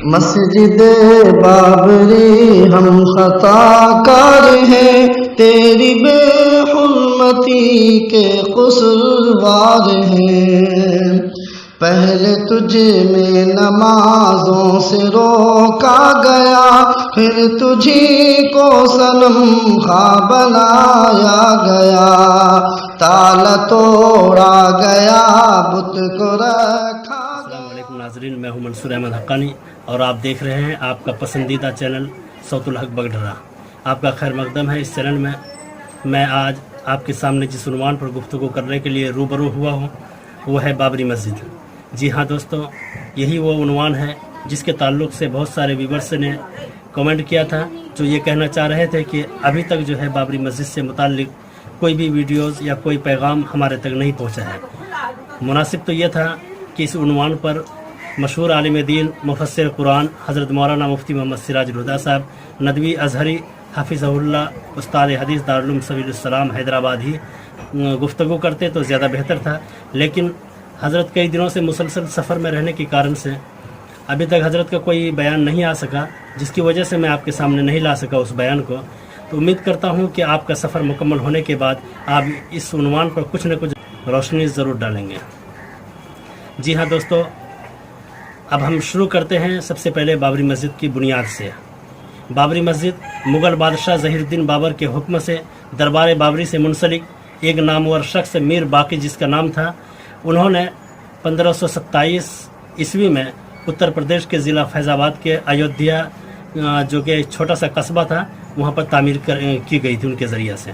مسجد بابری ہم خطا کار ہیں، تیری بے حرمتی کے قصوروار ہیں۔ پہلے تجھ میں نمازوں سے روکا گیا، پھر تجھی کو صنم خواہ بنایا گیا، تالا توڑا گیا بت کو رکھا۔ السلام علیکم ناظرین، میں ہوں منصور احمد حقانی اور آپ دیکھ رہے ہیں آپ کا پسندیدہ چینل صوت الحق بگڈرہ۔ آپ کا خیر مقدم ہے۔ اس چینل میں میں آج آپ کے سامنے جس عنوان پر گفتگو کرنے کے لیے روبرو ہوا ہوں وہ ہے بابری مسجد۔ جی ہاں دوستو، یہی وہ عنوان ہے جس کے تعلق سے بہت سارے ویورز نے کمنٹ کیا تھا، جو یہ کہنا چاہ رہے تھے کہ ابھی تک جو ہے بابری مسجد سے متعلق کوئی بھی ویڈیوز یا کوئی پیغام ہمارے تک نہیں پہنچا ہے۔ مناسب تو یہ تھا کہ اس عنوان پر مشہور عالم دین مفسر قرآن حضرت مولانا مفتی محمد سراج الہدیٰ صاحب ندوی ازہری حفظہ اللہ استاد حدیث دارالعلوم سبیل السلام حیدرآباد ہی گفتگو کرتے تو زیادہ بہتر تھا، لیکن حضرت کئی دنوں سے مسلسل سفر میں رہنے کے کارن سے ابھی تک حضرت کا کوئی بیان نہیں آ سکا، جس کی وجہ سے میں آپ کے سامنے نہیں لا سکا اس بیان کو۔ تو امید کرتا ہوں کہ آپ کا سفر مکمل ہونے کے بعد آپ اس عنوان پر کچھ نہ کچھ روشنی ضرور ڈالیں گے۔ جی ہاں دوستو، اب ہم شروع کرتے ہیں سب سے پہلے بابری مسجد کی بنیاد سے۔ بابری مسجد مغل بادشاہ ظہیر الدین بابر کے حکم سے دربار بابری سے منسلک ایک نامور شخص میر باقی جس کا نام تھا، انہوں نے 1527 عیسوی میں اتر پردیش کے ضلع فیض آباد کے ایودھیا جو کہ ایک چھوٹا سا قصبہ تھا، وہاں پر تعمیر کی گئی تھی ان کے ذریعہ سے،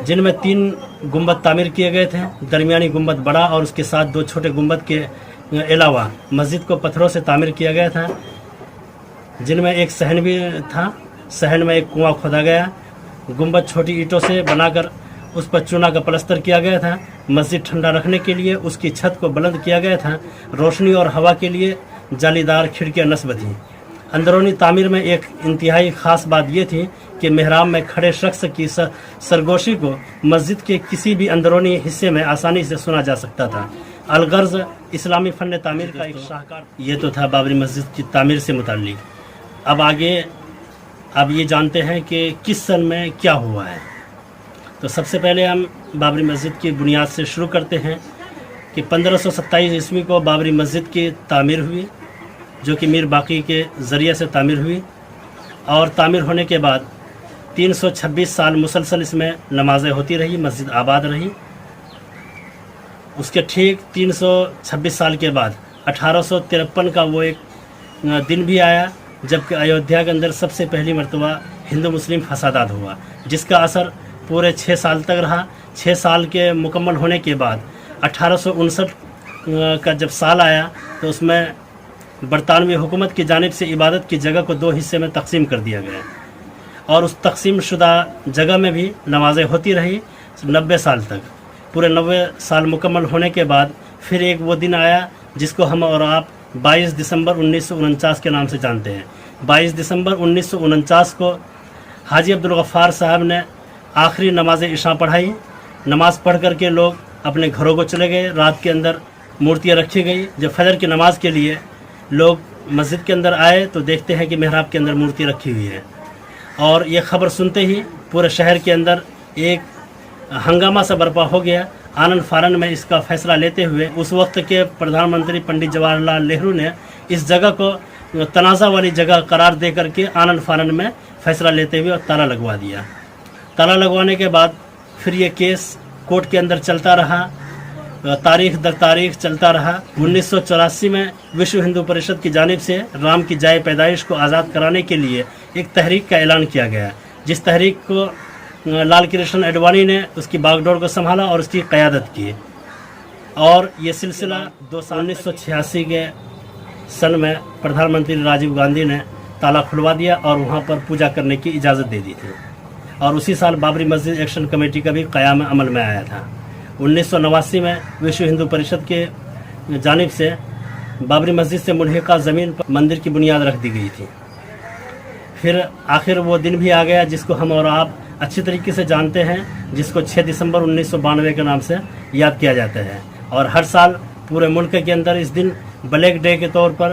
جن میں 3 گنبد تعمیر کیے گئے تھے۔ درمیانی گنبد بڑا اور اس کے ساتھ 2 چھوٹے گنبد کے علاوہ مسجد کو پتھروں سے تعمیر کیا گیا تھا، جن میں ایک صحن بھی تھا۔ صحن میں ایک کنواں کھودا گیا، گنبد چھوٹی اینٹوں سے بنا کر اس پر چونا کا پلستر کیا گیا تھا۔ مسجد ٹھنڈا رکھنے کے لیے اس کی چھت کو بلند کیا گیا تھا۔ روشنی اور ہوا کے لیے جالی دار کھڑکیاں نصب تھیں۔ اندرونی تعمیر میں ایک انتہائی خاص بات یہ تھی کہ محراب میں کھڑے شخص کی سرگوشی کو مسجد کے کسی بھی اندرونی حصے میں آسانی سے سنا جا سکتا تھا۔ الغرض اسلامی فن تعمیر کا ایک شاہکار۔ یہ تو تھا بابری مسجد کی تعمیر سے متعلق۔ اب آگے اب یہ جانتے ہیں کہ کس سن میں کیا ہوا ہے۔ تو سب سے پہلے ہم بابری مسجد کی بنیاد سے شروع کرتے ہیں کہ 1527 عیسوی کو بابری مسجد کی تعمیر ہوئی، جو کہ میر باقی کے ذریعے سے تعمیر ہوئی، اور تعمیر ہونے کے بعد 326 سال مسلسل اس میں نمازیں ہوتی رہی، مسجد آباد رہی۔ اس کے ٹھیک 326 سال کے بعد 1853 کا وہ ایک دن بھی آیا جبکہ ایودھیا کے اندر سب سے پہلی مرتبہ ہندو مسلم فسادات ہوا، جس کا اثر پورے 6 سال تک رہا۔ 6 سال کے مکمل ہونے کے بعد 1859 کا جب سال آیا تو اس میں برطانوی حکومت کی جانب سے عبادت کی جگہ کو 2 حصے میں تقسیم کر دیا گیا، اور اس تقسیم شدہ جگہ میں بھی نمازیں ہوتی رہی 90 سال تک۔ پورے 90 سال مکمل ہونے کے بعد پھر ایک وہ دن آیا جس کو ہم اور آپ 22 دسمبر 1949 کے نام سے جانتے ہیں۔ 22 دسمبر 1949 کو حاجی عبدالغفار صاحب نے آخری نماز عشاء پڑھائی۔ نماز پڑھ کر کے لوگ اپنے گھروں کو چلے گئے۔ رات کے اندر مورتیاں رکھی گئی۔ جب فجر کی نماز کے لیے لوگ مسجد کے اندر آئے تو دیکھتے ہیں کہ محراب کے اندر مورتی رکھی ہوئی ہے، اور یہ خبر سنتے ہی پورے شہر کے اندر ایک ہنگامہ سا برپا ہو گیا۔ آنند فارن میں اس کا فیصلہ لیتے ہوئے اس وقت کے پردھان منتری پنڈت جواہر لال نہرو نے اس جگہ کو تنازع والی جگہ قرار دے کر کے آنند فارن میں فیصلہ لیتے ہوئے تالا لگوا دیا۔ تالا لگوانے کے بعد پھر یہ کیس کورٹ کے اندر چلتا رہا، تاریخ در تاریخ چلتا رہا۔ 1984 میں وشو ہندو پریشد کی جانب سے رام کی جائے پیدائش کو آزاد کرانے کے لیے ایک تحریک کا اعلان کیا گیا، جس تحریک کو لال کرشن اڈوانی نے اس کی باغ ڈور کو سنبھالا اور اس کی قیادت کی، اور یہ سلسلہ 1986 کے سن میں پردھان منتری راجیو گاندھی نے تالا کھلوا دیا اور وہاں پر پوجا کرنے کی اجازت دے دی تھی، اور اسی سال بابری مسجد ایکشن کمیٹی کا بھی قیام عمل میں آیا تھا۔ 1989 میں وشو ہندو پریشد کے جانب سے بابری مسجد سے ملحقہ زمین پر مندر کی بنیاد رکھ دی گئی تھی۔ پھر آخر وہ دن بھی آ گیا جس کو ہم اور آپ اچھی طریقے سے جانتے ہیں، جس کو 6 دسمبر 1992 کے نام سے یاد کیا جاتا ہے، اور ہر سال پورے ملک کے اندر اس دن بلیک ڈے کے طور پر